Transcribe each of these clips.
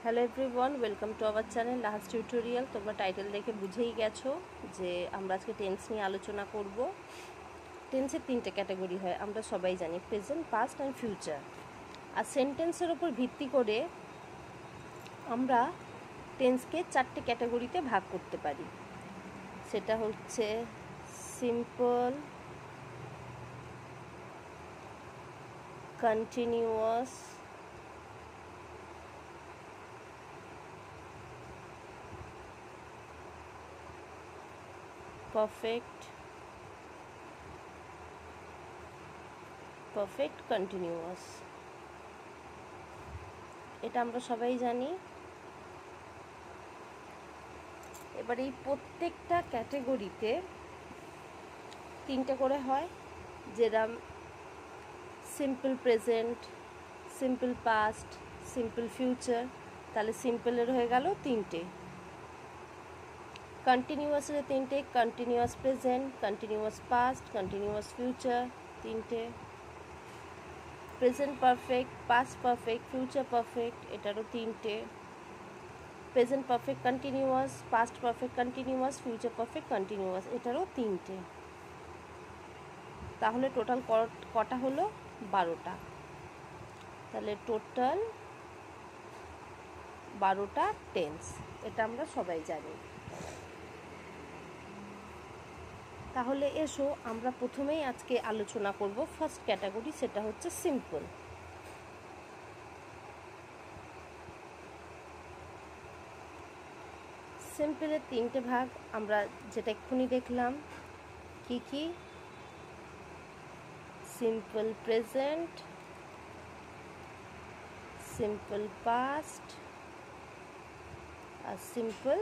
Hello everyone, welcome to our channel লাহাজ tutorial. তোমরা title দেখে বুঝেই গেছো যে আমরা আজকে টেন্স নিয়ে আলোচনা করব। টেন্সের তিনটে ক্যাটাগরি হয়, আমরা সবাই জানি, প্রেজেন্ট, পাস্ট অ্যান্ড ফিউচার। আর সেন্টেন্সের ওপর ভিত্তি করে আমরা টেন্সকে চারটে ক্যাটাগরিতে ভাগ করতে পারি। সেটা হচ্ছে সিম্পল, কন্টিনিউয়াস, পারফেক্ট কন্টিনিউয়াস। এটা আমরা সবাই জানি। এবার এই প্রত্যেকটা ক্যাটাগরিতে তিনটে করে হয়, যেরকম simple present, simple past, simple future. তাহলে সিম্পলের হয়ে গেল তিনটে, কন্টিনিউয়াসের তিনটে, continuous present, continuous past, continuous future তিনটে। Present perfect, past perfect, future perfect এটারও তিনটে। Present perfect continuous, past perfect continuous, future perfect continuous এটারও তিনটে। তাহলে টোটাল কটা হলো? 12টা। তাহলে টোটাল 12টা টেন্স, এটা আমরা সবাই জানি। তাহলে এসো আমরা প্রথমেই আজকে আলোচনা করব ফার্স্ট ক্যাটাগরি, সেটা হচ্ছে সিম্পল। সিম্পলের তিনটে ভাগ আমরা যেটা এক্ষুনি দেখলাম, কি কি? সিম্পল প্রেজেন্ট, সিম্পল পাস্ট আর সিম্পল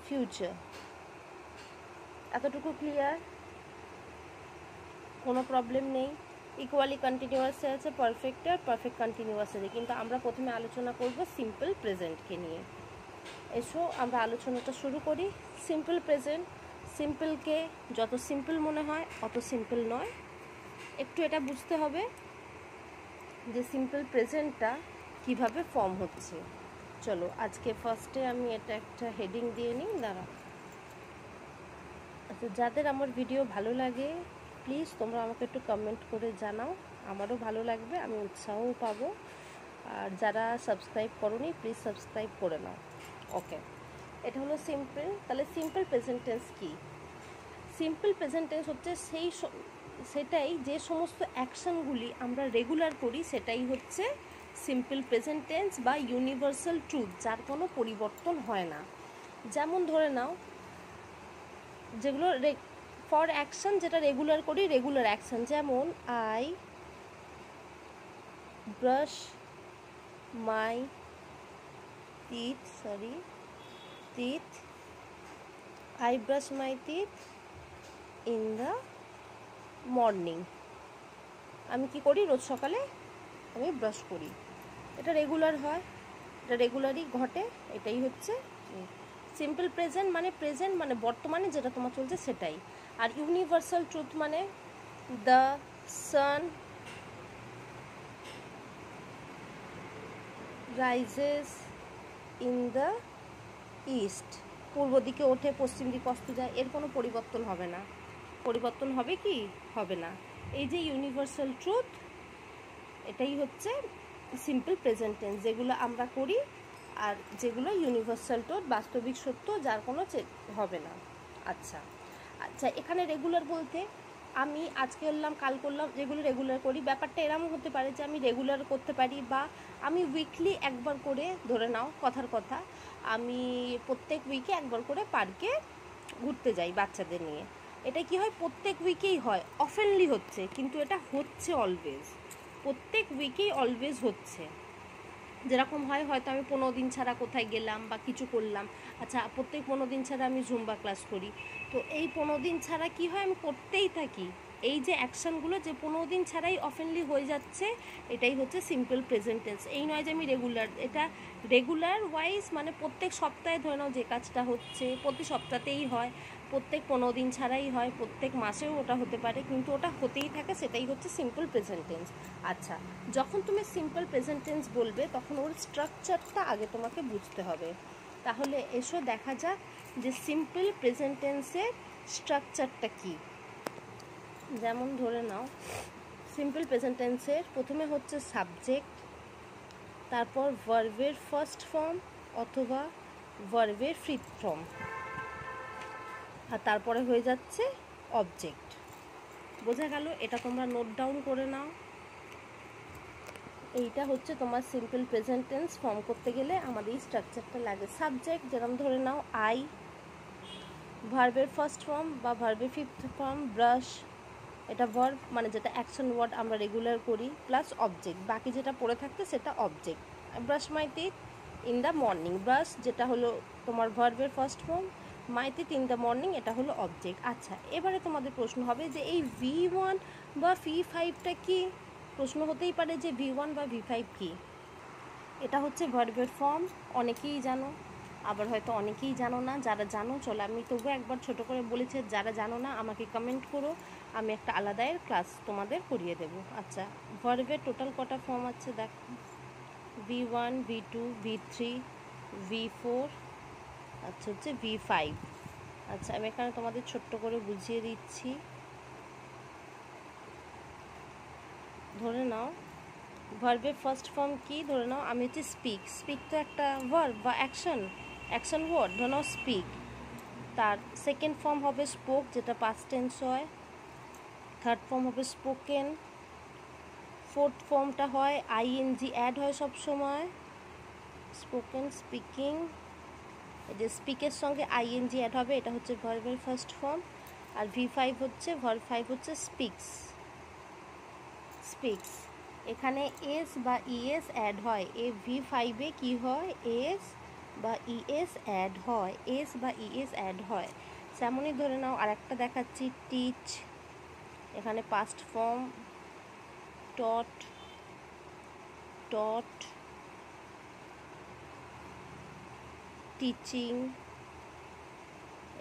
ফিউচার। এতটুকু ক্লিয়ার? কোনো প্রবলেম নেই। ইকুয়ালি কন্টিনিউয়াসে আছে পারফেক্টে আর পারফেক্ট কন্টিনিউয়াসে, কিন্তু আমরা প্রথমে আলোচনা করব সিম্পল প্রেজেন্টকে নিয়ে। এসো আমরা আলোচনাটা শুরু করি। সিম্পল প্রেজেন্ট, সিম্পলকে যত সিম্পল মনে হয় অত সিম্পল নয়। একটু এটা বুঝতে হবে যে সিম্পল প্রেজেন্টটা কিভাবে ফর্ম হচ্ছে। চলো আজকে ফার্স্টে আমি এটা একটা হেডিং দিয়ে নিই, দাঁড়া। আচ্ছা, যাদের আমার ভিডিও ভালো লাগে প্লিজ তোমরা আমাকে একটু কমেন্ট করে জানাও, আমারও ভালো লাগবে, আমি উৎসাহও পাবো। আর যারা সাবস্ক্রাইব করোনি প্লিজ সাবস্ক্রাইব করে নাও। ওকে, এটা হলো সিম্পল। তাহলে সিম্পল প্রেজেন্ট টেন্স কি? সিম্পল প্রেজেন্ট টেন্স হচ্ছে সেটাই যে সমস্ত অ্যাকশনগুলি আমরা রেগুলার করি সেটাই হচ্ছে সিম্পল প্রেজেন্ট টেন্স বা ইউনিভার্সাল ট্রুথ, যার কোনো পরিবর্তন হয় না। যেমন ধরে নাও, যেগুলো ফর অ্যাকশন যেটা রেগুলার করি, রেগুলার অ্যাকশন, যেমন I brush my teeth, I brush my teeth in the morning। আমি কি করি? রোজ সকালে আমি ব্রাশ করি। এটা রেগুলার হয়, এটা রেগুলারই ঘটে, এটাই হচ্ছে সিম্পল প্রেজেন্ট। মানে বর্তমানে যেটা তোমার চলছে সেটাই। আর ইউনিভার্সাল ট্রুথ মানে the sun rises in the east, পূর্ব দিকে ওঠে পশ্চিম দিকে অস্ত যায়, এর কোনো পরিবর্তন হবে না। পরিবর্তন হবে কি? হবে না। এই যে ইউনিভার্সাল ট্রুথ, এটাই হচ্ছে সিম্পল প্রেজেন্ট টেন্স, যেগুলো আমরা করি আর যেগুলো ইউনিভার্সাল ট্রুথ, বাস্তবিক সত্য, যার কোনো হবে না। আচ্ছা, এখানে রেগুলার বলতে আমি আজকে করলাম কাল করলাম, যেগুলো রেগুলার করি। ব্যাপারটা এরকম হতে পারে যে আমি রেগুলার করতে পারি, বা আমি উইকলি একবার করে, ধরে নাও কথার কথা, আমি প্রত্যেক উইকে একবার করে পার্কে ঘুরতে যাই বাচ্চাদের নিয়ে। এটা কি হয়? প্রত্যেক উইকেই হয়, অফেনলি হচ্ছে, কিন্তু এটা হচ্ছে অলওয়েজ, প্রত্যেক উইকেই অলওয়েজ হচ্ছে। যেরকম হয়, হয়তো আমি 15 দিন ছাড়া কোথায় গেলাম বা কিছু করলাম। আচ্ছা, প্রত্যেক 15 দিন ছাড়া আমি জুম্বা ক্লাস করি, তো এই 15 দিন ছাড়া কি হয়? আমি করতেই থাকি। এই যে অ্যাকশানগুলো যে 15 দিন ছাড়াই অফেনলি হয়ে যাচ্ছে, এটাই হচ্ছে সিম্পল প্রেজেন্ট টেন্স। এই নয় যে আমি রেগুলার, এটা রেগুলার ওয়াইজ, মানে প্রত্যেক সপ্তাহে ধরে নাও যে কাজটা হচ্ছে প্রতি সপ্তাহতেই হয়, প্রত্যেক 15 দিন ছাড়াই হয়, প্রত্যেক মাসেও ওটা হতে পারে, কিন্তু ওটা হতেই থাকে, সেটাই হচ্ছে সিম্পল প্রেজেন্ট টেন্স। আচ্ছা, যখন তুমি সিম্পল প্রেজেন্ট টেন্স বলবে তখন ওর স্ট্রাকচারটা আগে তোমাকে বুঝতে হবে। তাহলে এসো দেখা যাক যে সিম্পল প্রেজেন্ট টেন্সের স্ট্রাকচারটা কী। যেমন ধরে নাও, সিম্পল প্রেজেন্ট টেন্সের প্রথমে হচ্ছে সাবজেক্ট, তারপর ভার্বের ফার্স্ট ফর্ম অথবা ভার্বের ফিফথ ফর্ম, আর তারপরে হয়ে যাচ্ছে অবজেক্ট। বোঝা গেল? এটা তোমরা নোট ডাউন করে নাও। এইটা হচ্ছে তোমার সিম্পল প্রেজেন্ট টেন্স ফর্ম করতে গেলে আমাদের এই স্ট্রাকচারটা লাগে। সাবজেক্ট, যেরকম ধরে নাও আই, ভার্বের ফার্স্ট ফর্ম বা ভার্বের ফিফথ ফর্ম ব্রাশ, এটা ভার্ব মানে যেটা অ্যাকশন ওয়ার্ড আমরা রেগুলার করি, প্লাস অবজেক্ট, বাকি যেটা পড়ে থাকতে সেটা object. Brush my teeth in the morning, brush যেটা হলো তোমার ভার্বের first form, my teeth in the morning এটা হলো অবজেক্ট। আচ্ছা, এবারে তোমাদের প্রশ্ন হবে যে এই V1 বা V5টা কি? প্রশ্ন হতেই পারে যে V1 বা V5 কি। এটা হচ্ছে ভার্বের ফর্ম, অনেকেই জানো, আবার হয়তো অনেকেই জানো না। যারা জানো চলো আমি তবুও একবার ছোট করে বলেছি, যারা জানো না আমাকে কমেন্ট করো, আমি একটা আলাদা ক্লাস তোমাদের করিয়ে দেব। আচ্ছা, ভার্বের টোটাল কটা ফর্ম আছে দেখো, V1, V2, V3, V4, আচ্ছা হচ্ছে V5। আচ্ছা, আমি এখানে তোমাদের ছোট্ট করে বুঝিয়ে দিচ্ছি। ধরে নাও ভার্বের ফার্স্ট ফর্ম কি, ধরে নাও আমি হচ্ছে স্পিক, স্পিক তো একটা ভার্ব বা অ্যাকশন ওয়ার্ড, ধরে নাও স্পিক। তার সেকেন্ড ফর্ম হবে স্পোক, যেটা পাস্ট টেন্স হয়। থার্ড ফর্ম হবে স্পোকেন। ফোর্থ ফর্মটা হয় আইএনজি অ্যাড হয় সব সময়, স্পোকেন, স্পিকিং। এই যে স্পিকের সঙ্গে আইএনজি অ্যাড হবে, এটা হচ্ছে ভার্বের ফার্স্ট ফর্ম। আর V5 হচ্ছে ভার্ব 5 হচ্ছে স্পিক্স, স্পিক্স। এখানে এস বা ইএস অ্যাড হয়, এ V5-এ কী হয়, এস বা ইএস অ্যাড হয়, এস বা ইএস অ্যাড হয়। তেমনই ধরে নাও আরেকটা দেখাচ্ছি, টিচ, এখানে পাস্ট ফর্ম টট, টট, টিচিং,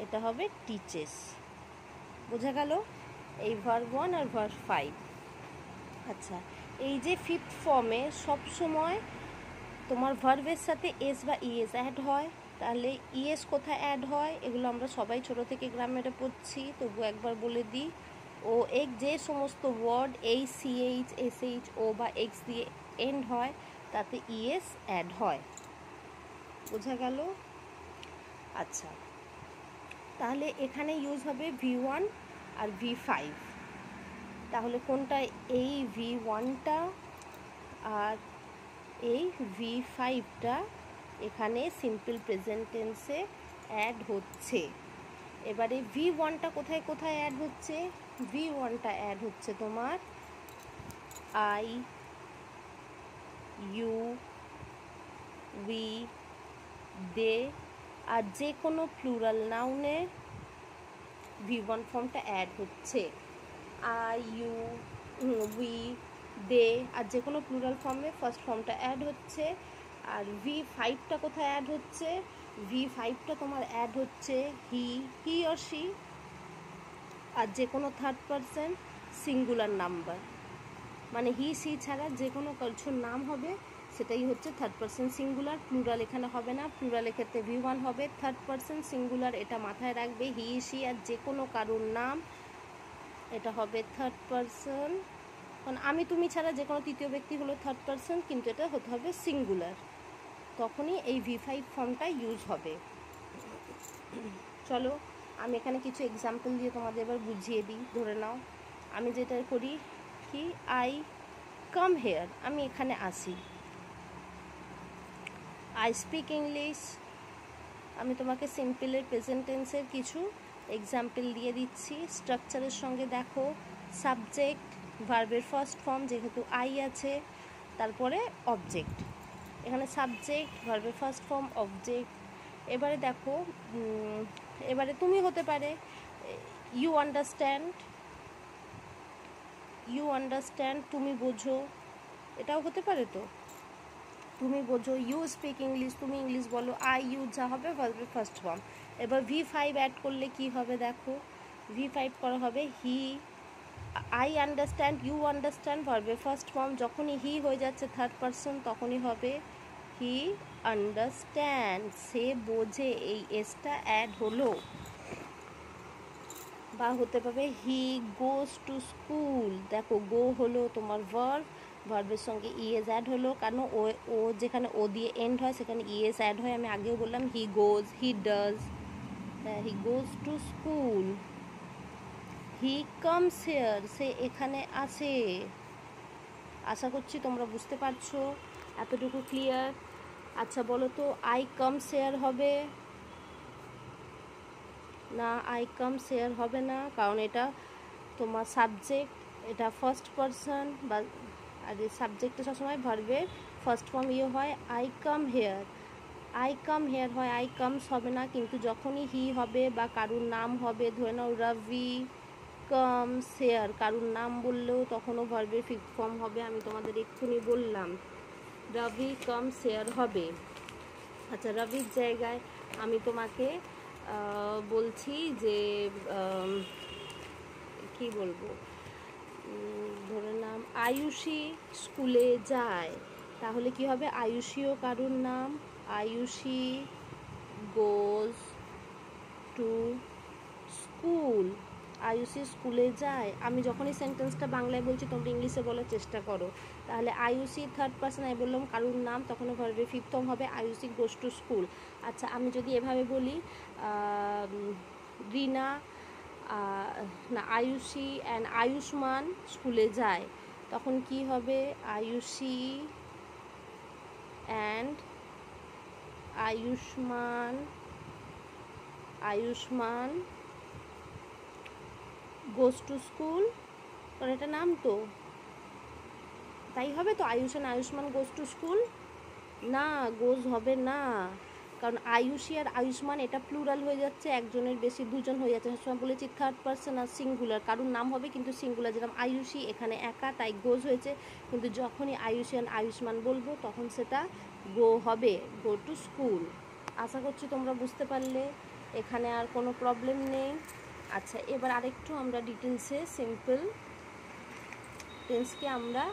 এটা হবে টিচেস। বোঝা গেল? এই ভার্ব 1 আর ভার্ব 5। আচ্ছা, এই যে ফিফথ ফর্মে সবসময় তোমার ভার্বের সাথে এস বা ইএস অ্যাড হয়, তাহলে ইএস কোথায় অ্যাড হয় এগুলো আমরা সবাই ছোট থেকে গ্রামারে পড়ছি, তবু একবার বলে দিই। ও এক যে সমস্ত ওয়ার্ড এই সিএইচ, এসএইচ, ও বা এক্স দিয়ে এন্ড হয় তাতে ইএস অ্যাড হয়। বোঝা গেল? আচ্ছা, তাহলে এখানে ইউজ হবে V1 আর V5। তাহলে কোনটা, এই V1টা আর এই V5টা এখানে সিম্পল প্রেজেন্ট টেন্সে অ্যাড হচ্ছে। এবারে V1টা কোথায় কোথায় অ্যাড হচ্ছে? V1টা অ্যাড হচ্ছে তোমার আই, ইউ, উই, দে, আর যে কোনো প্লুরাল নাউনে V1 ফর্মটা অ্যাড হচ্ছে। আই, ইউ, উই, দে, আর যে কোনো প্লুরাল ফর্মে ফার্স্ট ফর্মটা অ্যাড হচ্ছে। আর V5টা কোথায় অ্যাড হচ্ছে? V5টা তোমার অ্যাড হচ্ছে হি অর শি, আর যে কোনো থার্ড পারসন সিঙ্গুলার নাম্বার, মানে হি সি ছাড়া যে কোনো কিছুর নাম হবে সেটাই হচ্ছে থার্ড পারসন সিঙ্গুলার। প্লুরাল এখানে হবে না, প্লুরালের ক্ষেত্রে V1 হবে। থার্ড পারসন সিঙ্গুলার এটা মাথায় রাখবে, হি সি আর যে কোনো কারোর নাম এটা হবে থার্ড পারসন। কারণ আমি তুমি ছাড়া যে কোনো তৃতীয় ব্যক্তি হলো থার্ড পারসন, কিন্তু এটা হতে হবে সিঙ্গুলার, তখনই এই V5 ফর্মটা ইউজ হবে। চলো আমি এখানে কিছু এক্সাম্পল দিয়ে তোমাদের এবার বুঝিয়ে দিই। ধরে নাও আমি যেটা করি কি, আই কাম হেয়ার, আমি এখানে আসি। আই স্পিক ইংলিশ, আমি তোমাকে সিম্পলের প্রেজেন্ট টেন্সের কিছু এক্সাম্পল দিয়ে দিচ্ছি। স্ট্রাকচারের সঙ্গে দেখো, সাবজেক্ট, ভার্বের ফার্স্ট ফর্ম যেহেতু আই আছে, তারপরে অবজেক্ট। এখানে সাবজেক্ট, ভার্বের ফার্স্ট ফর্ম, অবজেক্ট। এবারে দেখো, এবারে তুমি হতে পারে ইউ আন্ডারস্ট্যান্ড, ইউ আন্ডারস্ট্যান্ড তুমি বোঝো, এটাও হতে পারে। তো তুমি বোঝো, ইউ স্পিক ইংলিশ তুমি ইংলিশ বলো, আই ইউ যা হবে ভার্বের ফার্স্ট ফর্ম। এবার V5 অ্যাড করলে কি হবে দেখো, V5 করা হবে হি, আই আন্ডারস্ট্যান্ড, ইউ আন্ডারস্ট্যান্ড, ভার্বের ফার্স্ট ফর্ম, যখনই হি হয়ে যাচ্ছে থার্ড পারসন তখনই হবে হি আন্ডারস্ট্যান্ড, সে বোঝে, এই এসটা অ্যাড হলো। বা হতে পারে হি গোজ টু স্কুল, দেখো গো হলো তোমার ভার্ব, ভার্বের সঙ্গে ইএস অ্যাড হলো, কারণ ও যেখানে ও দিয়ে এন্ড হয় সেখানে ইএস অ্যাড হয়, আমি আগেও বললাম he goes, he does, he goes to school. He comes here, সে এখানে আসে। আশা করছি তোমরা বুঝতে পারছো, এতটুকু ক্লিয়ার। আচ্ছা বলো তো আই কামস হিয়ার হবে না? আই কামস হিয়ার হবে না, কারণ এটা তোমার সাবজেক্ট, এটা ফার্স্ট পারসন, বা আর এই সাবজেক্টে সবসময় ভার্বের ফার্স্ট ফর্ম ইয়ে হয়। I come here, I come here হয়, আই কামস হবে না, কিন্তু যখনই হি হবে বা কারুর নাম হবে, ধরে নাও রবি কামস হেয়ার, কারুর নাম বললেও তখনও ভার্বের ফিফথ ফর্ম হবে, আমি তোমাদের এক্ষুনি বললাম রবি কামস হেয়ার হবে। আচ্ছা রবির জায়গায় আমি তোমাকে বলছি যে কি বলবো, ধরে নাম আয়ুষী স্কুলে যায়, তাহলে কি হবে আয়ুষীও কারুর নাম, আয়ুষী গোজ টু স্কুল, আয়ুষী স্কুলে যায়। আমি যখনই সেন্টেন্সটা বাংলায় বলছি তোমরা ইংলিশে বলার চেষ্টা করো, তাহলে আয়ুষী থার্ড পারসন, আমি বললাম কারুর নাম, তখন ভার্বের ফিফথ ফর্ম হবে আয়ুষী গোজ টু স্কুল। আচ্ছা আমি যদি এভাবে বলি রিনা না আয়ুষী অ্যান্ড আয়ুষ্মান স্কুলে যায়, তখন কি হবে Ayushi and Ayushman goes to school, কারণ এটা নাম তো তাই হবে তো, Ayush and Ayushman goes to school, না গোজ হবে না, কারণ আয়ুষী আর আয়ুষ্মান এটা প্লুরাল হয়ে যাচ্ছে, একজনের বেশি দুজন হয়ে যাচ্ছে, সবসময় বলেছি থার্ড পারসন আর সিঙ্গুলার, কারুর নাম হবে কিন্তু সিঙ্গুলার, যেরকম আয়ুষী এখানে একা তাই গোজ হয়েছে, কিন্তু যখনই আয়ুষী আর আয়ুষ্মান বলবো তখন সেটা গো হবে, গো টু স্কুল। আশা করছি তোমরা বুঝতে পারলে, এখানে আর কোনো প্রবলেম নেই। আচ্ছা এবার আরেকটু আমরা ডিটেলসে সিম্পল টেন্সকে আমরা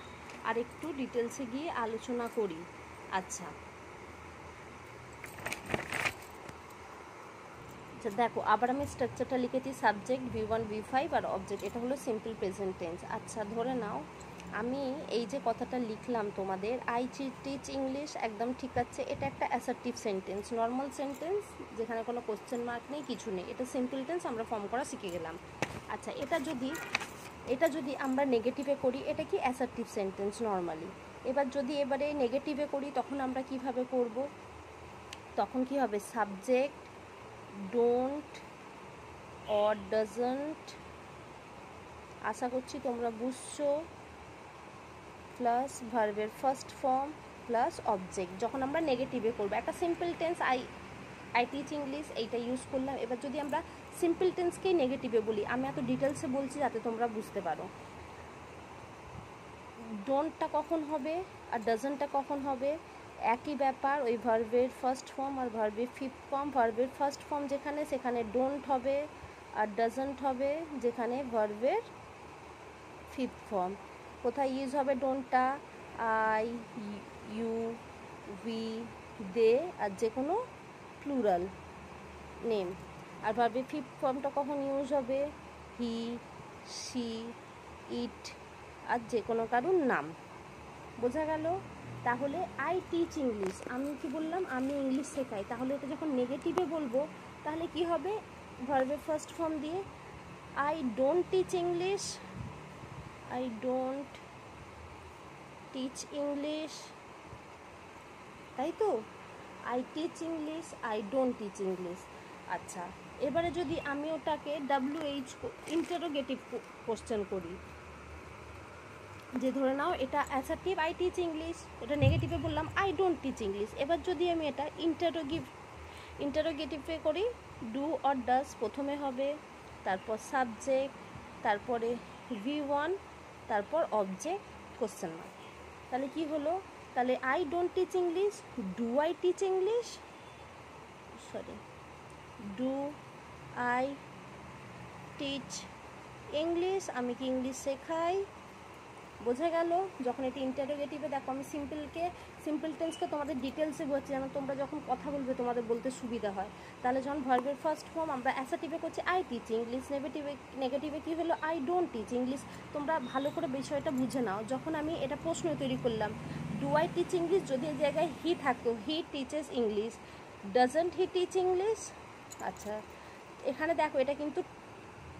আরেকটু ডিটেলসে গিয়ে আলোচনা করি। আচ্ছা দেখো আবার আমি স্ট্রাকচারটা লিখেছি, সাবজেক্ট V1 V5 আর অবজেক্ট, এটা হলো সিম্পল প্রেজেন্ট টেন্স। আচ্ছা ধরে নাও আমি এই যে কথাটা লিখলাম তোমাদের আই টিচ ইংলিশ, একদম ঠিক আছে, এটা একটা অ্যাসার্টিভ সেন্টেন্স, নর্মাল সেন্টেন্স যেখানে কোনো কোশ্চেন মার্ক নেই, কিছু নেই, এটা সিম্পল টেন্স, আমরা ফর্ম করা শিখে গেলাম। আচ্ছা এটা যদি আমরা নেগেটিভে করি, এটা কি অ্যাসার্টিভ সেন্টেন্স নর্মালি, এবার যদি এবারে নেগেটিভে করি তখন আমরা কিভাবে করব, তখন কি হবে সাবজেক্ট ডোন্ট অর ডাজন্ট, আশা করছি তোমরা বুঝছো, প্লাস ভার্বের ফার্স্ট ফর্ম প্লাস অবজেক্ট, যখন আমরা নেগেটিভে করবো, একটা simple tense I teach English এইটা ইউজ করলাম। এবার যদি আমরা সিম্পল টেন্সকেই নেগেটিভে বলি, আমি এত ডিটেলসে বলছি যাতে তোমরা বুঝতে পারো, ডোন্টটা কখন হবে আর ডাজন্টটা কখন হবে, একই ব্যাপার, ওই ভার্বের ফার্স্ট ফর্ম আর ভার্বের ফিফথ ফর্ম, ভার্বের ফার্স্ট ফর্ম যেখানে সেখানে ডোন্ট হবে, আর ডাজন্ট হবে যেখানে ভার্বের ফিফথ ফর্ম। কোথায় ইউজ হবে ডোন্টটা, আই ইউ উই দে আর যে কোনো প্লুরাল নেম, আর ভার্বের ফিফথ ফর্মটা কখন ইউজ হবে, হি শি ইট আর যে কোনো কারুর নাম। বোঝা গেল? তাহলে আই টিচ ইংলিশ, আমি কি বললাম আমি ইংলিশ শেখাই, তাহলে এটা যখন নেগেটিভে বলবো তাহলে কি হবে ভার্বের ফার্স্ট ফর্ম দিয়ে, I don't teach English, I don't teach English, তাই তো, I teach English, I don't teach English. আচ্ছা এবারে যদি আমি ওটাকে WH ইন্টারোগেটিভ কোশ্চেন করি, যে ধরে নাও এটা অ্যাসার্টিভ আই টিচ ইংলিশ, এটা নেগেটিভে বললাম আই ডোন্ট টিচ ইংলিশ, এবার যদি আমি এটা ইন্টারোগেটিভে করি, ডু অর ডাস প্রথমে হবে, তারপর সাবজেক্ট, তারপরে V1, তারপর অবজেক্ট কোশ্চেন মার্ক, তাহলে কি হলো, তাহলে I don't teach English, do I teach English, sorry do I teach English, আমি কি ইংলিশ শেখাই। বোঝা গেল? যখন এটি ইন্টারোগেটিভে দেখো আমি সিম্পল টেন্সকে তোমাদের ডিটেলসে বলছি, যেন তোমরা যখন কথা বলবে তোমাদের বলতে সুবিধা হয়। তাহলে যখন ভার্বের ফার্স্ট ফর্ম আমরা অ্যাসার্টিভে করছি আই টিচ ইংলিশ, নেগেটিভে কী হলো আই ডোন্ট টিচ ইংলিশ। তোমরা ভালো করে বিষয়টা বুঝে নাও। যখন আমি এটা প্রশ্ন তৈরি করলাম ডু আই টিচ ইংলিশ, যদি এই জায়গায় হি থাকতো he teaches English, doesn't he teach English. আচ্ছা এখানে দেখো এটা কিন্তু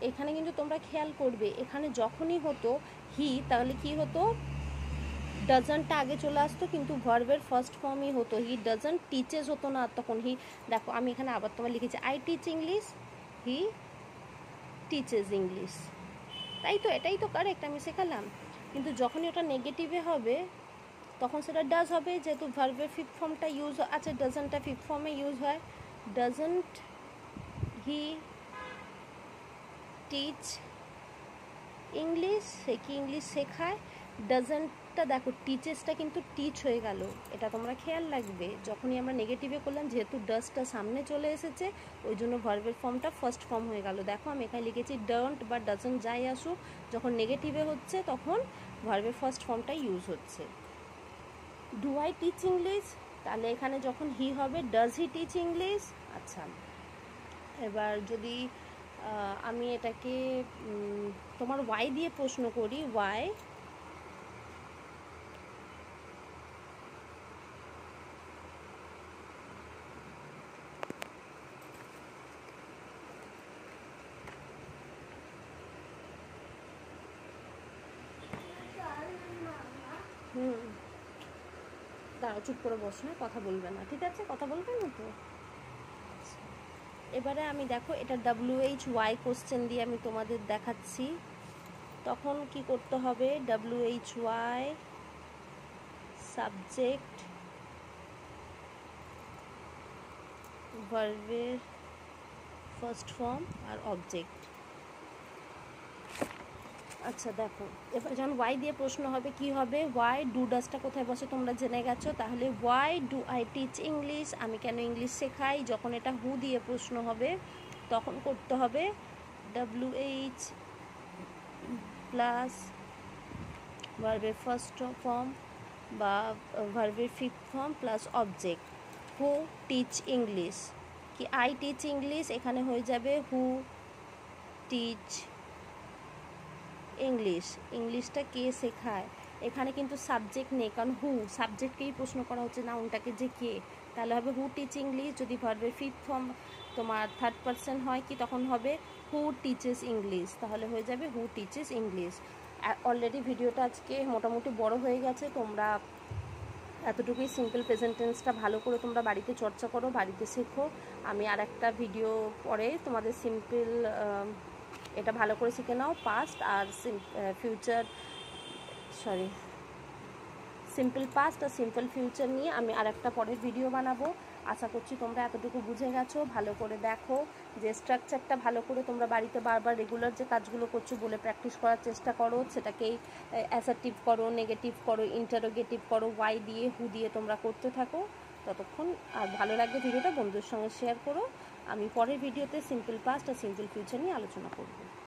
এখানে কিন্তু তোমরা খেয়াল করবে, এখানে যখনই হতো হি তাহলে কি হতো, ডাজন্টটা আগে চলে আসতো, কিন্তু ভার্বের ফার্স্ট ফর্মই হতো। হি ডাজন্ট টিচেস হতো না, তখন হি, দেখো আমি এখানে আবার তোমার লিখেছি I teach English, he teaches English. তাই তো, এটাই তো কারেক্ট, আমি শেখালাম। কিন্তু যখনই ওটা নেগেটিভে হবে তখন সেটা ডাজ হবে, যেহেতু ভার্বের ফিফথ ফর্মটা ইউজ, আচ্ছা ডাজন্টটা ফিফথ ফর্মে ইউজ হয়। ডাজন্ট হি টিচ ইংলিশ, সে কি ইংলিশ শেখায়। ডাজন্টটা দেখো টিচেসটা কিন্তু টিচ হয়ে গেল, এটা তোমরা খেয়াল রাখবে। যখনই আমরা নেগেটিভে করলাম যেহেতু ডাজটা সামনে চলে এসেছে ওই জন্য ভার্বের ফর্মটা ফার্স্ট ফর্ম হয়ে গেল। দেখো আমি এখানে লিখেছি ডোন্ট বা ডাজন্ট যাই আসুক, যখন নেগেটিভে হচ্ছে তখন ভার্বের ফার্স্ট ফর্মটা ইউজ হচ্ছে। ডু আই টিচ ইংলিশ, তাহলে এখানে যখন হি হবে ডাজ হি টিচ ইংলিশ। আচ্ছা এবার যদি আমি এটাকে তোমার ওয়াই দিয়ে প্রশ্ন করি, ওয়াই দাঁড়াও চুপ করে বসো, কথা বলবে না, ঠিক আছে? কথা বলবে না তো। এবারে আমি দেখো এটা WHY কোশ্চেন দিয়ে আমি তোমাদের দেখাচ্ছি। তখন কি করতে হবে, WHY সাবজেক্ট ভার্বের ফার্স্ট ফর্ম আর অবজেক্ট। আচ্ছা দেখো এবার যখন ওয়াই দিয়ে প্রশ্ন হবে কি হবে, ওয়াই ডু ডাসটা কোথায় বসে তোমরা জেনে গেছো, তাহলে why do I teach English, আমি কেন ইংলিশ শেখাই। যখন এটা হু দিয়ে প্রশ্ন হবে তখন করতে হবে WH প্লাস ভার্বের ফার্স্ট ফর্ম বা ভার্বের ফিফথ ফর্ম প্লাস অবজেক্ট, হু টিচ ইংলিশ। কি আই টিচ ইংলিশ, এখানে হয়ে যাবে হু টিচ ইংলিশ, ইংলিশটা কে শেখায়। এখানে কিন্তু সাবজেক্ট নেই, কারণ হু সাবজেক্টকেই প্রশ্ন করা হচ্ছে, নাউনটাকে যে কে, তাহলে হবে হু টিচ ইংলিশ। যদি ভার্বের ফিফথ ফর্ম তোমার থার্ড পারসন হয় কি তখন হবে হু টিচেস ইংলিশ, তাহলে হয়ে যাবে হু টিচেস ইংলিশ। অলরেডি ভিডিওটা আজকে মোটামুটি বড় হয়ে গেছে, তোমরা এতটুকুই সিম্পল প্রেজেন্ট টেন্সটা ভালো করে তোমরা বাড়িতে চর্চা করো, বাড়িতে শেখো। আমি আর একটা ভিডিও পরে তোমাদের সিম্পল এটা ভালো করে শিখে নাও, পাস্ট আর ফিউচার, সরি সিম্পল পাস্ট আর সিম্পল ফিউচার নিয়ে আমি আর একটা পরের ভিডিও বানাবো। আশা করছি তোমরা এতটুকু বুঝে গেছো। ভালো করে দেখো যে স্ট্রাকচারটা ভালো করে তোমরা বাড়িতে বারবার রেগুলার যে কাজগুলো করছো বলে প্র্যাকটিস করার চেষ্টা করো, সেটাকেই অ্যাসার্টিভ করো, নেগেটিভ করো, ইন্টারোগেটিভ করো, ওয়াই দিয়ে হু দিয়ে তোমরা করতে থাকো ততক্ষণ। আর ভালো লাগলে ভিডিওটা বন্ধুদের সঙ্গে শেয়ার করো। আমি পরের ভিডিওতে সিম্পল পাস্ট আর সিম্পল ফিউচার নিয়ে আলোচনা করবো।